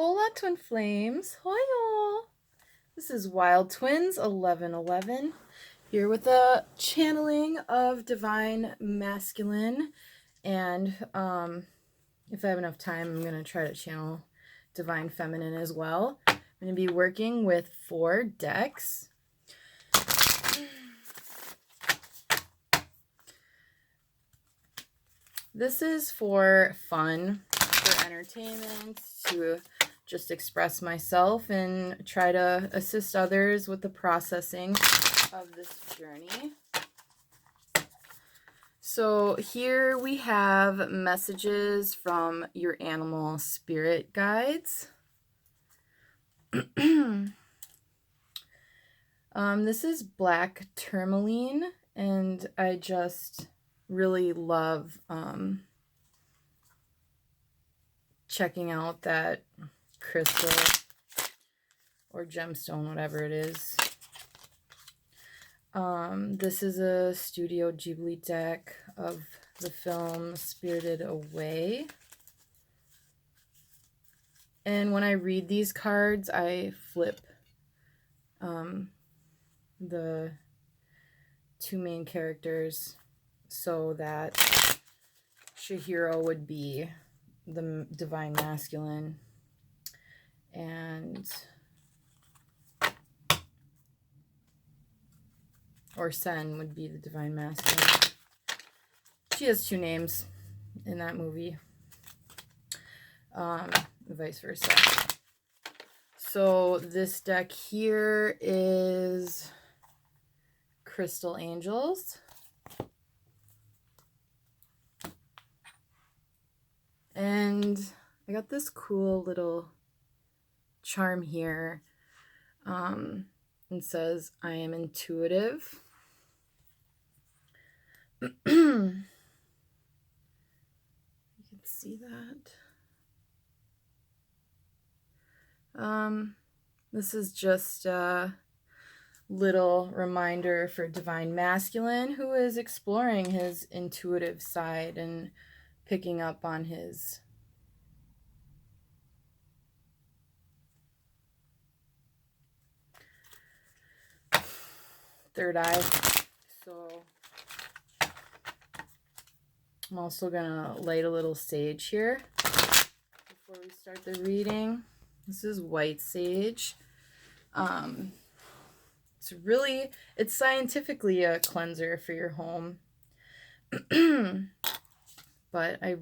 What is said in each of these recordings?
Hola, Twin Flames. Hoyo! This is Wild Twins 1111 here with a channeling of Divine Masculine. And if I have enough time, I'm going to try to channel Divine Feminine as well. I'm going to be working with 4 decks. This is for fun, for entertainment, to just express myself and try to assist others with the processing of this journey. So here we have messages from your animal spirit guides. This is black tourmaline, and I just really love checking out that crystal or gemstone, whatever it is. This is a Studio Ghibli deck of the film Spirited Away. And when I read these cards, I flip the 2 main characters so that Chihiro would be the Divine Masculine or Sen would be the Divine Masculine. She has 2 names in that movie. Vice versa. So this deck here is Crystal Angels. And I got this cool little charm here. It says, I am intuitive. You can see that. This is just a little reminder for Divine Masculine who is exploring his intuitive side and picking up on his third eye. So I'm also gonna light a little sage here before we start the reading. This is white sage. It's scientifically a cleanser for your home. But I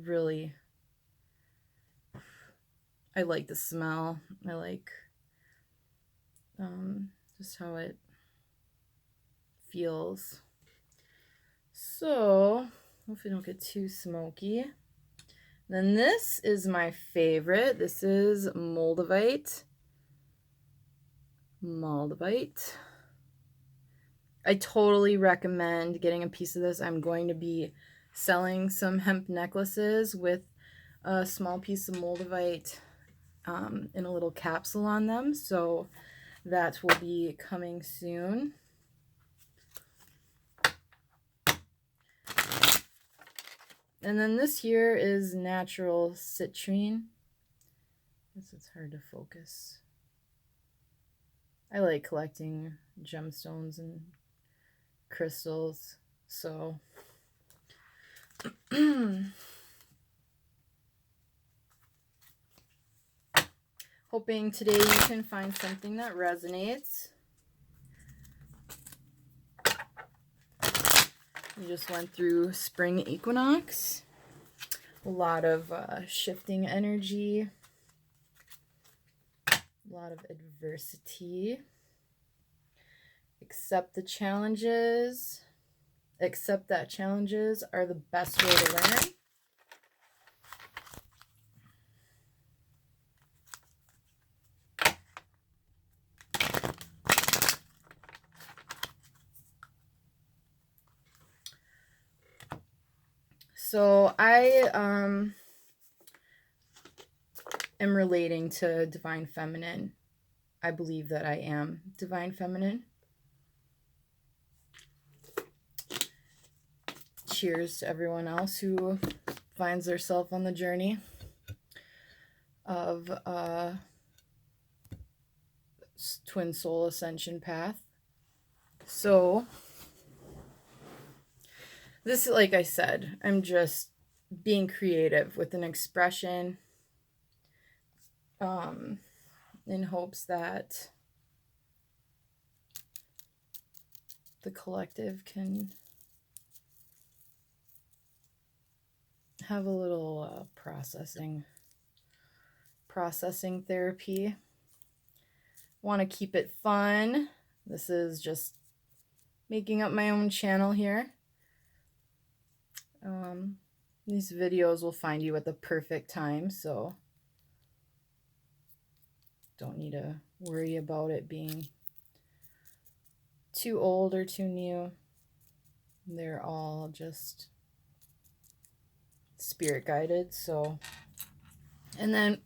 like the smell. I like just how it feels. So hopefully don't get too smoky. Then this is my favorite. This is Moldavite. I totally recommend getting a piece of this. I'm going to be selling some hemp necklaces with a small piece of Moldavite in a little capsule on them. So that will be coming soon. And then this here is natural citrine. I guess it's hard to focus. I like collecting gemstones and crystals, so hoping today you can find something that resonates. We just went through spring equinox. A lot of shifting energy. A lot of adversity. Accept the challenges. Accept that challenges are the best way to learn. So I am relating to Divine Feminine. I believe that I am Divine Feminine. Cheers to everyone else who finds themselves on the journey. of twin soul ascension path. So this, like I said, I'm just being creative with an expression in hopes that the collective can have a little processing therapy. Want to keep it fun. This is just making up my own channel here. These videos will find you at the perfect time, so don't need to worry about it being too old or too new. They're all just spirit guided. So, and then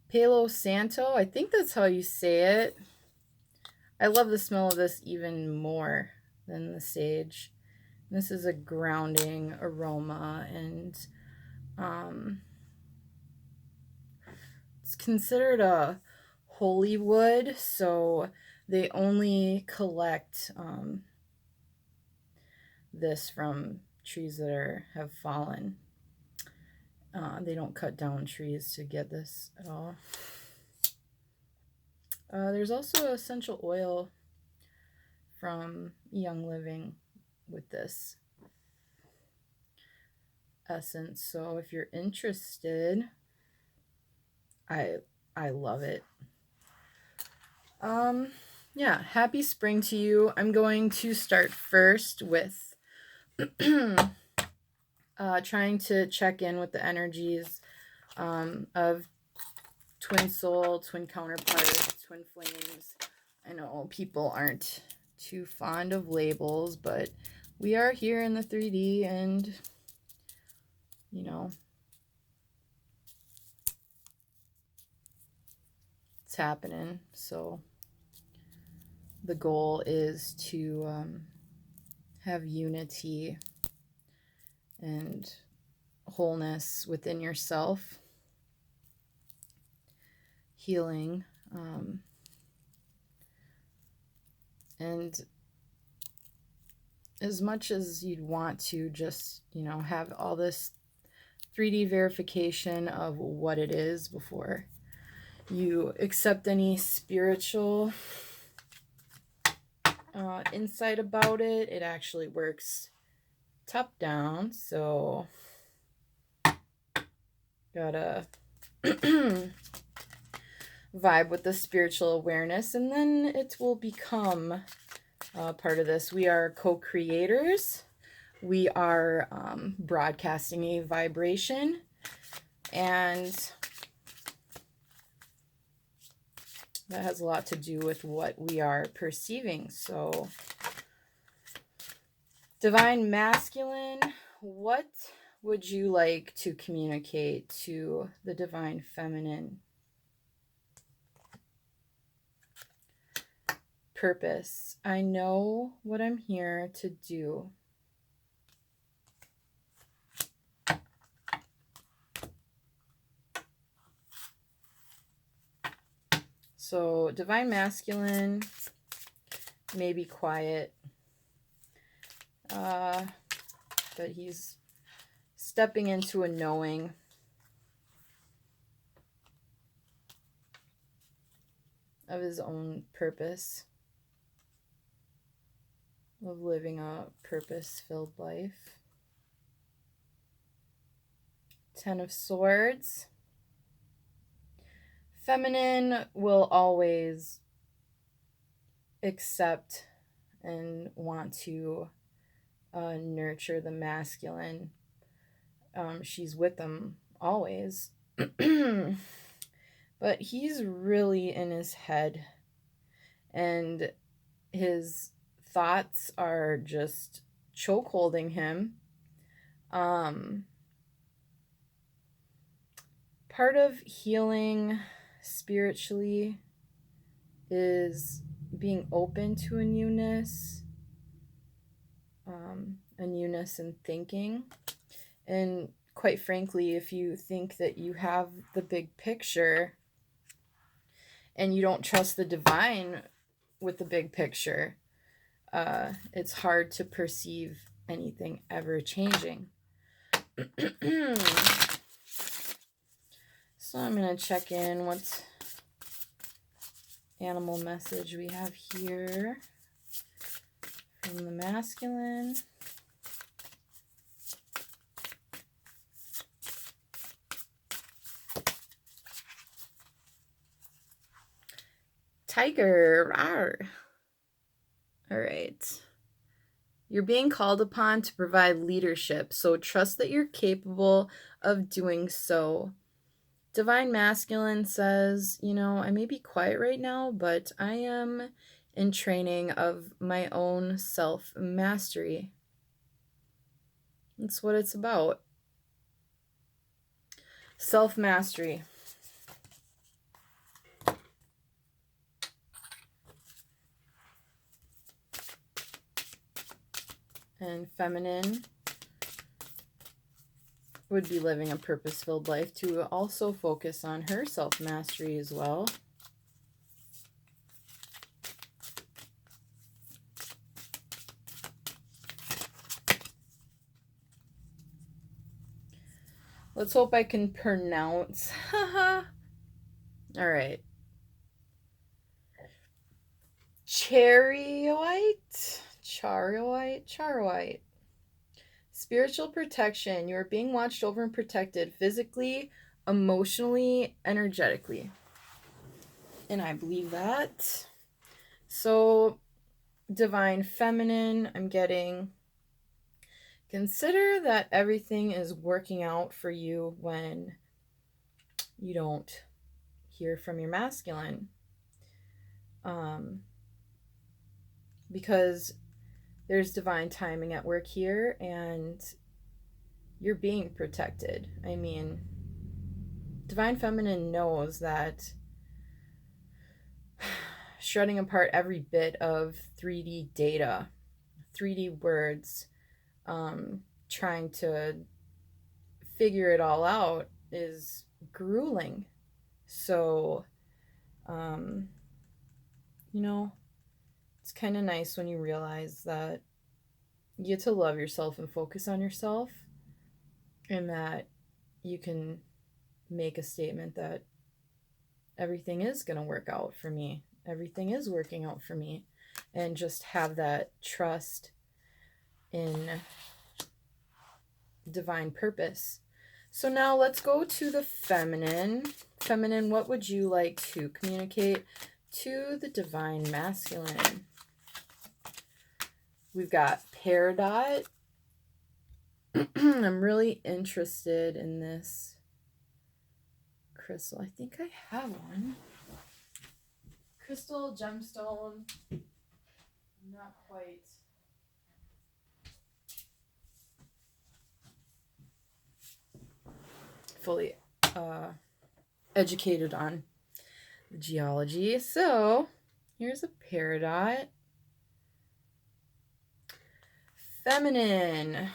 Palo Santo, I think that's how you say it. I love the smell of this even more than the sage. This is a grounding aroma, and it's considered a holy wood, so they only collect this from trees that have fallen. They don't cut down trees to get this at all. There's also essential oil from Young Living with this essence. So if you're interested, I love it. Yeah, happy spring to you. I'm going to start first with trying to check in with the energies of twin soul, twin counterparts, twin flames. I know people aren't too fond of labels, but we are here in the 3D, and you know, it's happening. So the goal is to have unity and wholeness within yourself, healing, and as much as you'd want to just, have all this 3D verification of what it is before you accept any spiritual insight about it, it actually works top down. So gotta vibe with the spiritual awareness, and then it will become part of this. We are co-creators. We are broadcasting a vibration, and that has a lot to do with what we are perceiving. So, Divine Masculine, what would you like to communicate to the Divine Feminine? Purpose. I know what I'm here to do. So, Divine Masculine may be quiet, but he's stepping into a knowing. Of his own purpose, of living a purpose-filled life. 10 of Swords. Feminine will always accept and want to nurture the masculine. She's with them always. But he's really in his head, and his thoughts are just chokeholding him. Part of healing spiritually is being open to a newness in thinking, and quite frankly, if you think that you have the big picture and you don't trust the divine with the big picture, it's hard to perceive anything ever changing. So I'm going to check in what animal message we have here from the masculine. Tiger. Rawr. All right. You're being called upon to provide leadership, so trust that you're capable of doing so. Divine Masculine says, I may be quiet right now, but I am in training of my own self-mastery. That's what it's about. Self-mastery. And feminine would be living a purpose-filled life to also focus on her self-mastery as well. Let's hope I can pronounce. All right. Charoite. Spiritual protection. You are being watched over and protected physically, emotionally, energetically. And I believe that. So, divine feminine, I'm getting, consider that everything is working out for you when you don't hear from your masculine. Because there's divine timing at work here and you're being protected. I mean, divine feminine knows that shredding apart every bit of 3D data, 3D words, trying to figure it all out is grueling. So, it's kind of nice when you realize that you get to love yourself and focus on yourself, and that you can make a statement that everything is going to work out for me. Everything is working out for me. And just have that trust in divine purpose. So now let's go to the feminine. Feminine, what would you like to communicate to the divine masculine? We've got Peridot. I'm really interested in this crystal. I think I have one. Crystal, gemstone. Not quite. Fully educated on the geology. So here's a Peridot. Feminine.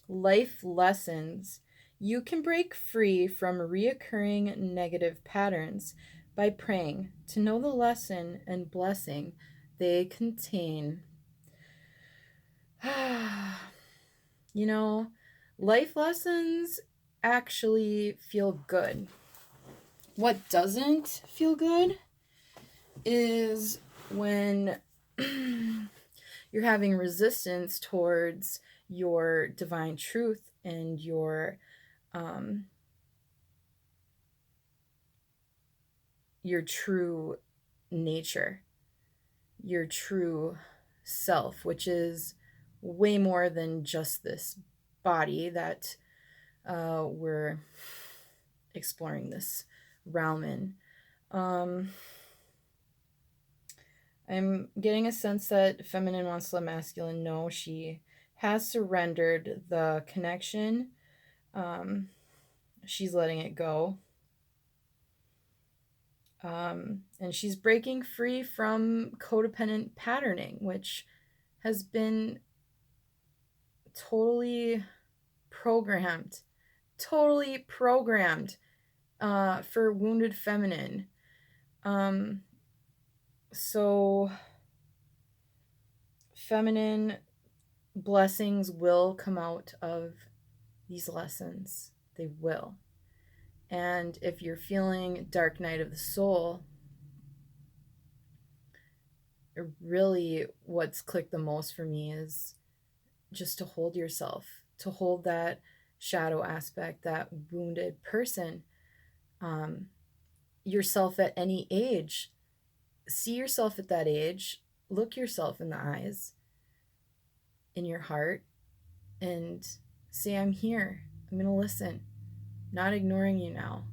Life lessons. You can break free from reoccurring negative patterns by praying to know the lesson and blessing they contain. Life lessons actually feel good. What doesn't feel good is when you're having resistance towards your divine truth and your true nature, your true self, which is way more than just this body that we're exploring this realm in. I'm getting a sense that feminine wants to let masculine know she has surrendered the connection. She's letting it go. And she's breaking free from codependent patterning, which has been totally programmed totally programmed for wounded feminine. So feminine blessings will come out of these lessons. They will. And if you're feeling dark night of the soul, really what's clicked the most for me is just to hold yourself, to hold that shadow aspect, that wounded person, yourself at any age. See yourself at that age, look yourself in the eyes, in your heart, and say, I'm here. I'm going to listen. Not ignoring you now.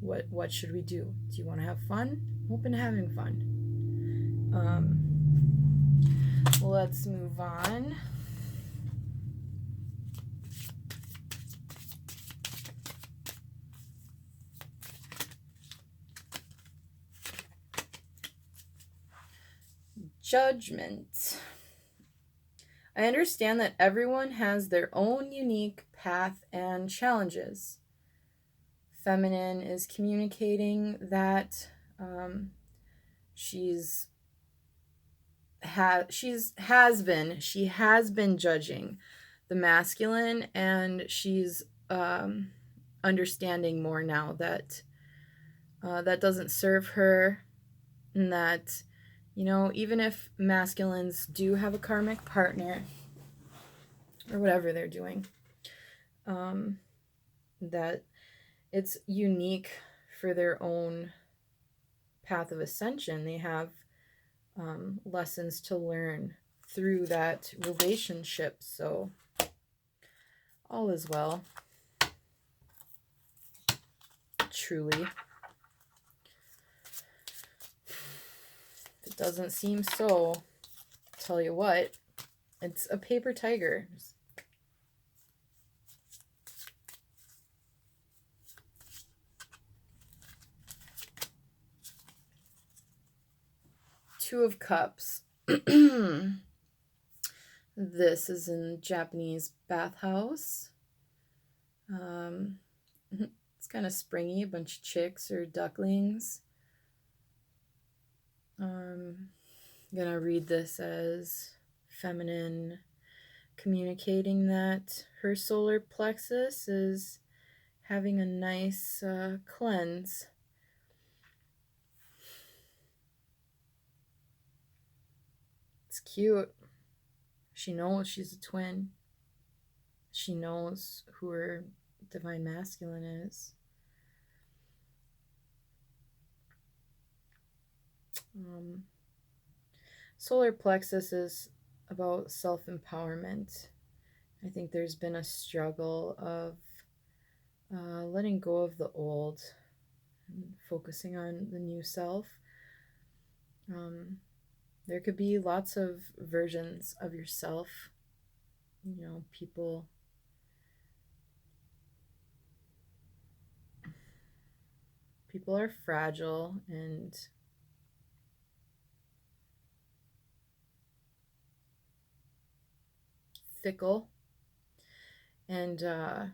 What should we do? Do you want to have fun? I'm open to having fun. Let's move on. Judgment. I understand that everyone has their own unique path and challenges. Feminine is communicating that she has been judging the masculine, and she's understanding more now that that doesn't serve her, and that, you know, even if masculines do have a karmic partner or whatever they're doing, that it's unique for their own path of ascension. They have lessons to learn through that relationship. So all is well. Truly. If it doesn't seem so, I'll tell you what, it's a paper tiger. Two of Cups. This is in Japanese bathhouse. It's kind of springy, a bunch of chicks or ducklings. I'm gonna read this as feminine communicating that her solar plexus is having a nice cleanse. It's cute. She knows she's a twin. She knows who her divine masculine is. Solar plexus is about self-empowerment. I think there's been a struggle of letting go of the old and focusing on the new self. There could be lots of versions of yourself. You know, people are fragile and fickle. And I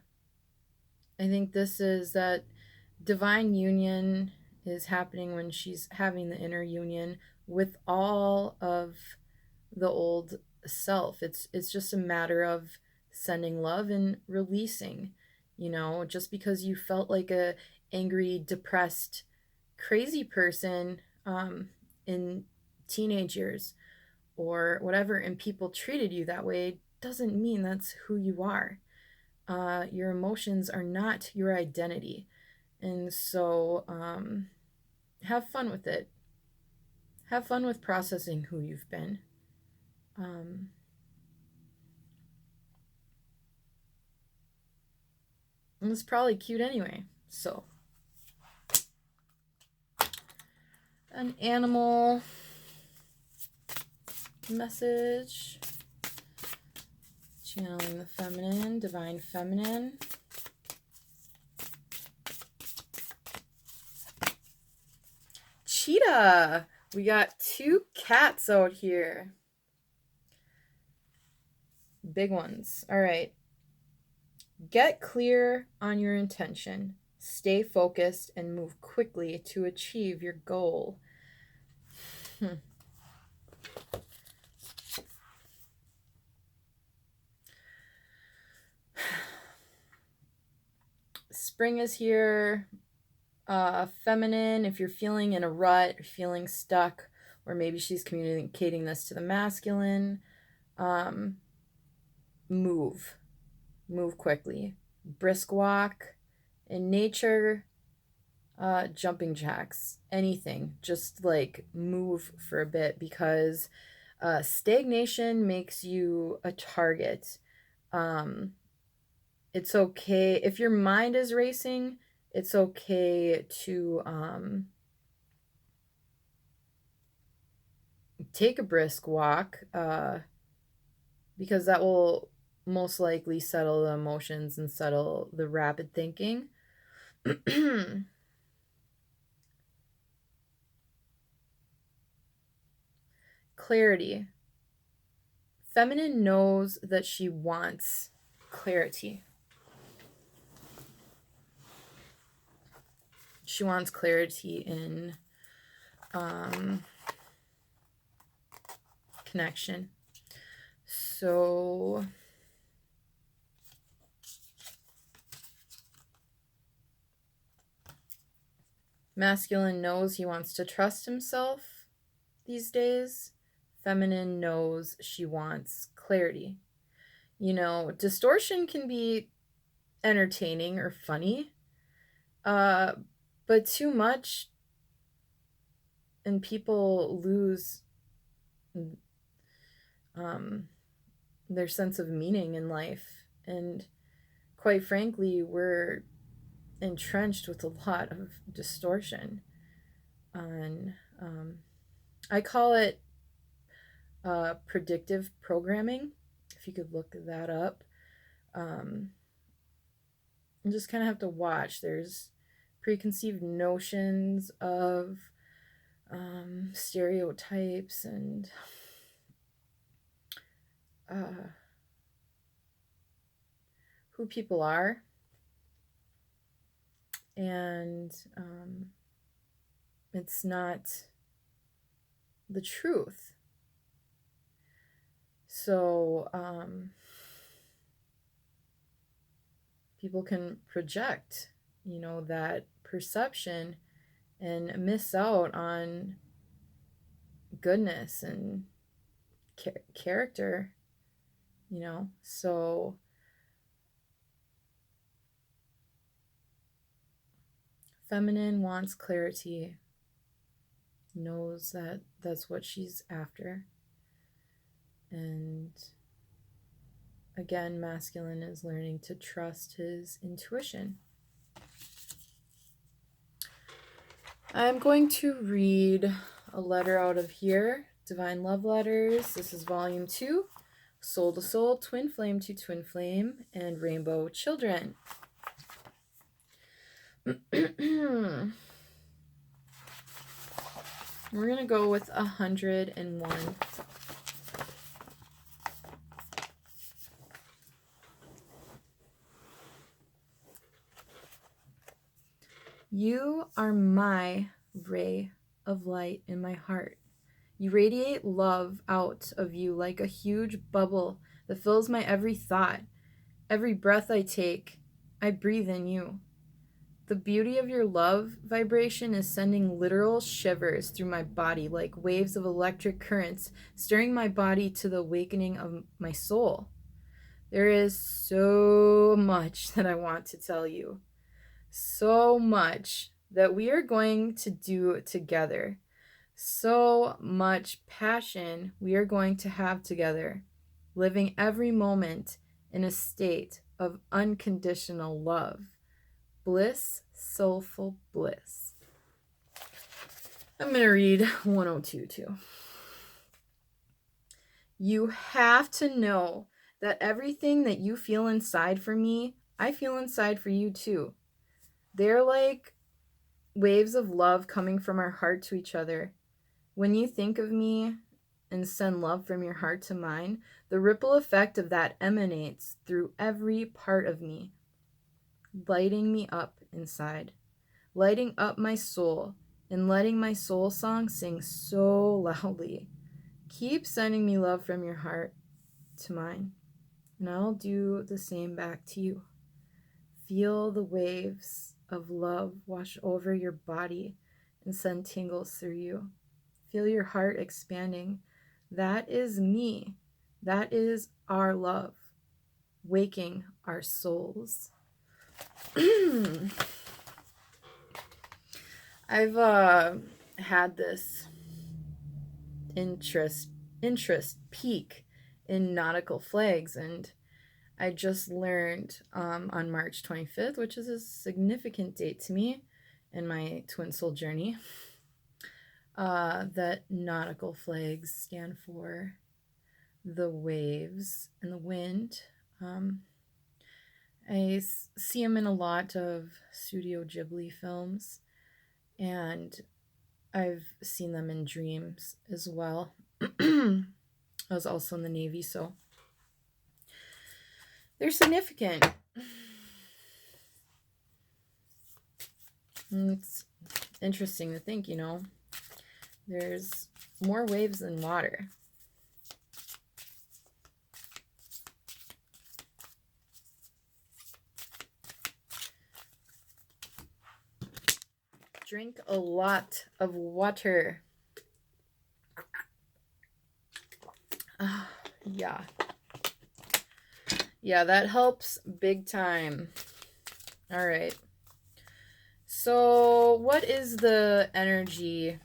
think this is that divine union is happening when she's having the inner union with all of the old self. It's just a matter of sending love and releasing. You know, just because you felt like a angry, depressed, crazy person in teenage years or whatever, and people treated you that way, doesn't mean that's who you are. Your emotions are not your identity. And so have fun with it. Have fun with processing who you've been. And it's probably cute anyway. So, an animal message. Channeling the feminine, divine feminine. Cheetah. We got two cats out here. Big ones. All right. Get clear on your intention. Stay focused and move quickly to achieve your goal. Spring is here. Feminine, if you're feeling in a rut, feeling stuck, or maybe she's communicating this to the masculine, move quickly. Brisk walk in nature, jumping jacks, anything. Just like move for a bit, because stagnation makes you a target. It's okay if your mind is racing. It's okay to take a brisk walk, because that will most likely settle the emotions and settle the rapid thinking. Clarity. Feminine knows that she wants clarity. She wants clarity in connection. So masculine knows he wants to trust himself these days. Feminine knows she wants clarity. You know, distortion can be entertaining or funny, but too much and people lose their sense of meaning in life. And quite frankly, we're entrenched with a lot of distortion on I call it predictive programming, if you could look that up. You just kind of have to watch. There's preconceived notions of stereotypes and who people are, and it's not the truth. So people can project, you know, that perception and miss out on goodness and character, you know. So feminine wants clarity, knows that that's what she's after. And again, masculine is learning to trust his intuition. I'm going to read a letter out of here, Divine Love Letters. This is volume 2, Soul to Soul, Twin Flame to Twin Flame, and Rainbow Children. We're going to go with 101. You are my ray of light in my heart. You radiate love out of you like a huge bubble that fills my every thought. Every breath I take, I breathe in you. The beauty of your love vibration is sending literal shivers through my body like waves of electric currents, stirring my body to the awakening of my soul. There is so much that I want to tell you. So much that we are going to do together. So much passion we are going to have together, living every moment in a state of unconditional love. Bliss, soulful bliss. I'm going to read 102 too. You have to know that everything that you feel inside for me, I feel inside for you too. They're like waves of love coming from our heart to each other. When you think of me and send love from your heart to mine, the ripple effect of that emanates through every part of me, lighting me up inside, lighting up my soul, and letting my soul song sing so loudly. Keep sending me love from your heart to mine, and I'll do the same back to you. Feel the waves of love wash over your body and send tingles through you. Feel your heart expanding. That is me. That is our love, waking our souls. I've had this interest peak in nautical flags, and I just learned on March 25th, which is a significant date to me in my twin soul journey, that nautical flags stand for the waves and the wind. I see them in a lot of Studio Ghibli films, and I've seen them in dreams as well. I was also in the Navy, so they're significant. And it's interesting to think, there's more waves than water. Drink a lot of water. Yeah. Yeah, that helps big time. All right. So, what is the energy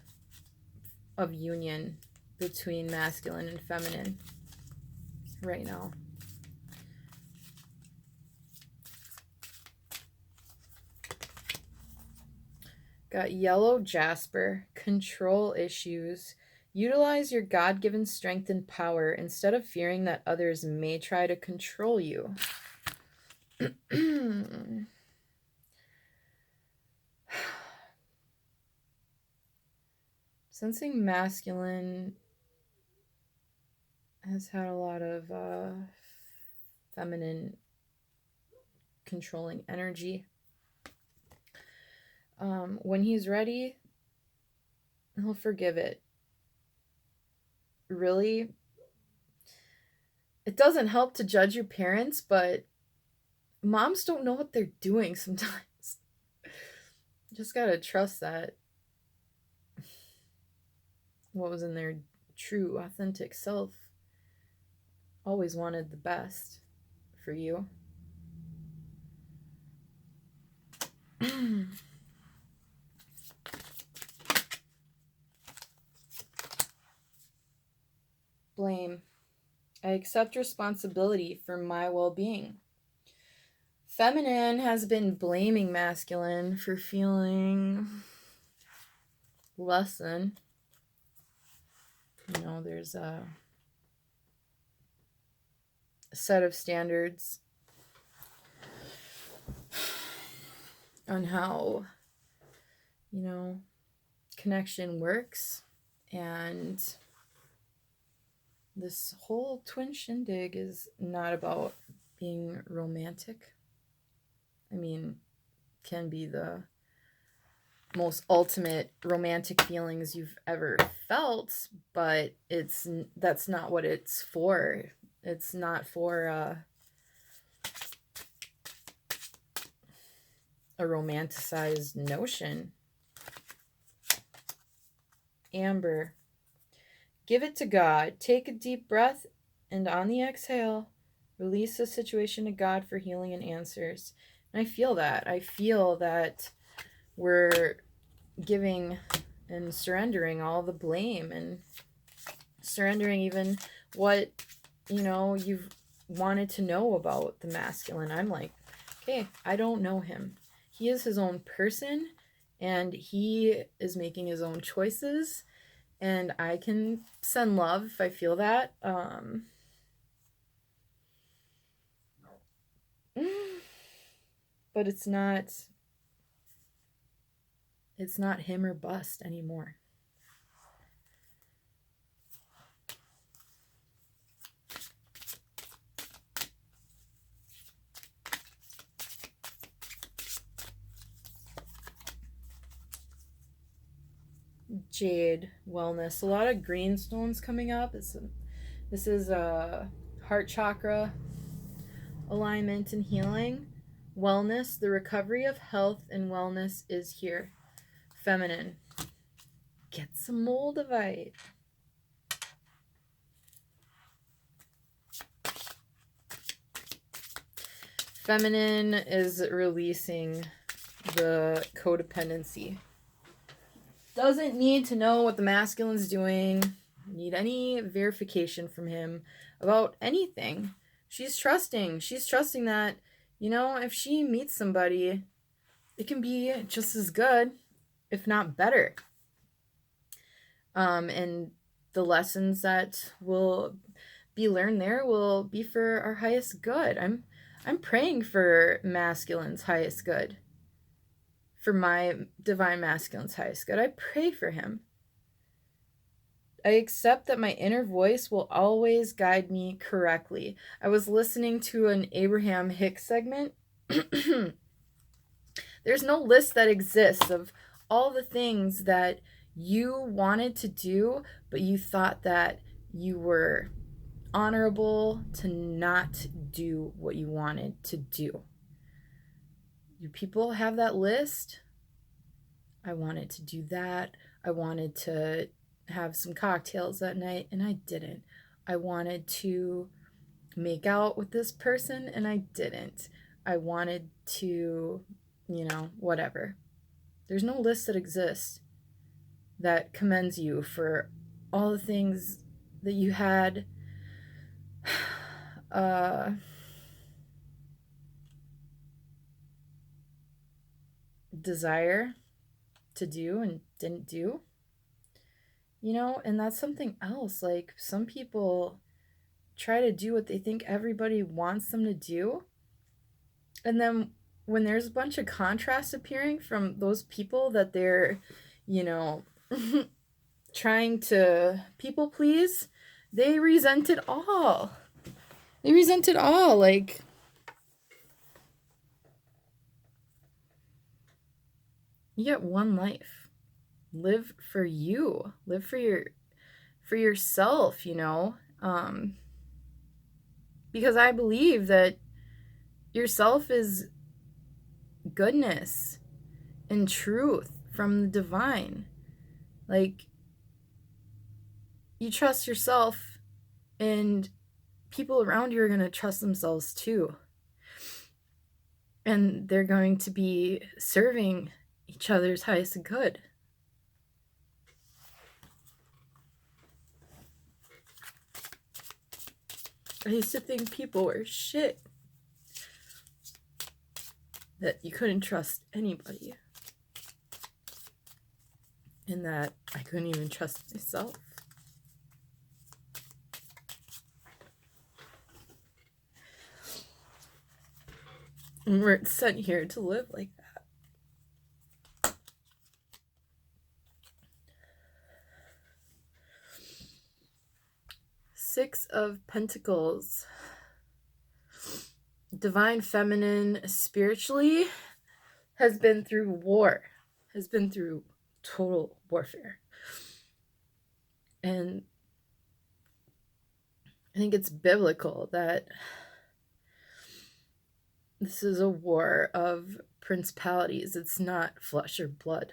of union between masculine and feminine right now? Got yellow jasper, control issues. Utilize your God-given strength and power instead of fearing that others may try to control you. Sensing masculine has had a lot of feminine controlling energy. When he's ready, he'll forgive it. Really, it doesn't help to judge your parents, but moms don't know what they're doing sometimes. Just gotta trust that what was in their true, authentic self always wanted the best for you. Blame. I accept responsibility for my well-being. Feminine has been blaming masculine for feeling less than. There's a set of standards on how, connection works, and this whole twin shindig is not about being romantic. I mean, can be the most ultimate romantic feelings you've ever felt, but that's not what it's for. It's not for a romanticized notion. Amber. Give it to God. Take a deep breath, and on the exhale, release the situation to God for healing and answers. And I feel that. I feel that we're giving and surrendering all the blame, and surrendering even what, you've wanted to know about the masculine. I'm like, okay, I don't know him. He is his own person, and he is making his own choices. And I can send love if I feel that. But it's not him or bust anymore. Jade wellness. A lot of green stones coming up. This is a heart chakra alignment and healing. Wellness, the recovery of health and wellness is here. Feminine. Get some moldavite. Feminine is releasing the codependency. Doesn't need to know what the masculine's doing. Need any verification from him about anything. She's trusting. She's trusting that, you know, if she meets somebody, it can be just as good, if not better. And the lessons that will be learned there will be for our highest good. I'm praying for masculine's highest good. For my divine masculine's highest good. I pray for him. I accept that my inner voice will always guide me correctly. I was listening to an Abraham Hicks segment. There's no list that exists of all the things that you wanted to do, but you thought that you were honorable to not do what you wanted to do. Do people have that list? I wanted to do that. I wanted to have some cocktails that night, and I didn't. I wanted to make out with this person, and I didn't. I wanted to, you know, whatever. There's no list that exists that commends you for all the things that you had desire to do and didn't do. You know, and that's something else. Like, some people try to do what they think everybody wants them to do. And then when there's a bunch of contrast appearing from those people that they're, you know, trying to people please, they resent it all. They resent it all. Like, you get one life. Live for you. Live for yourself, you know. Because I believe that yourself is goodness and truth from the divine. Like, you trust yourself, and people around you are going to trust themselves too. And they're going to be serving each other's highest good. I used to think people were shit. That you couldn't trust anybody. And that I couldn't even trust myself. And we're sent here to live like that. Six of Pentacles. Divine feminine spiritually has been through war. Has been through total warfare. And I think it's biblical that this is a war of principalities. It's not flesh or blood.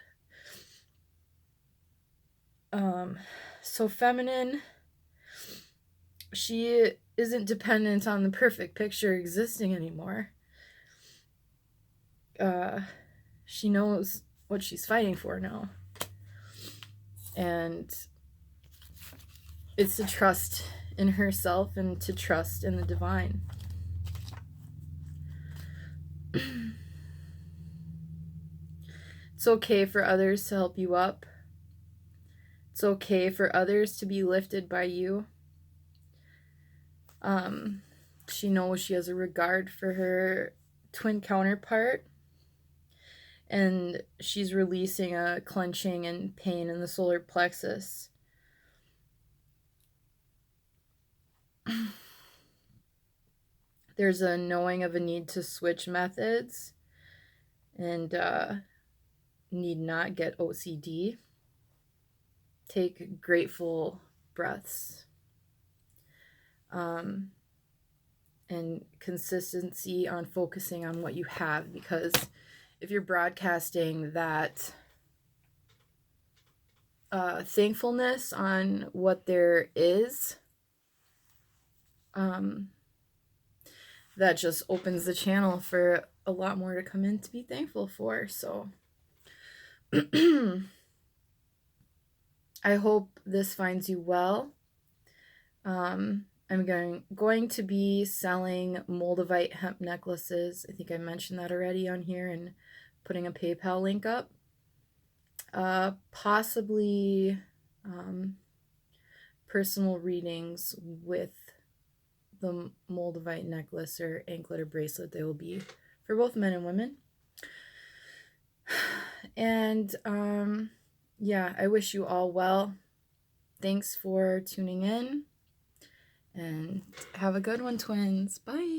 So feminine, she isn't dependent on the perfect picture existing anymore. She knows what she's fighting for now. And it's to trust in herself and to trust in the divine. It's okay for others to help you up. It's okay for others to be lifted by you. She knows she has a regard for her twin counterpart. And she's releasing a clenching and pain in the solar plexus. There's a knowing of a need to switch methods and need not get OCD. take grateful breaths. And consistency on focusing on what you have, because if you're broadcasting that thankfulness on what there is, that just opens the channel for a lot more to come in to be thankful for. So I hope this finds you well. I'm going to be selling Moldavite hemp necklaces. I think I mentioned that already on here, and putting a PayPal link up. Possibly personal readings with the Moldavite necklace or anklet or bracelet. They will be for both men and women. And yeah, I wish you all well. Thanks for tuning in, and have a good one, twins. Bye.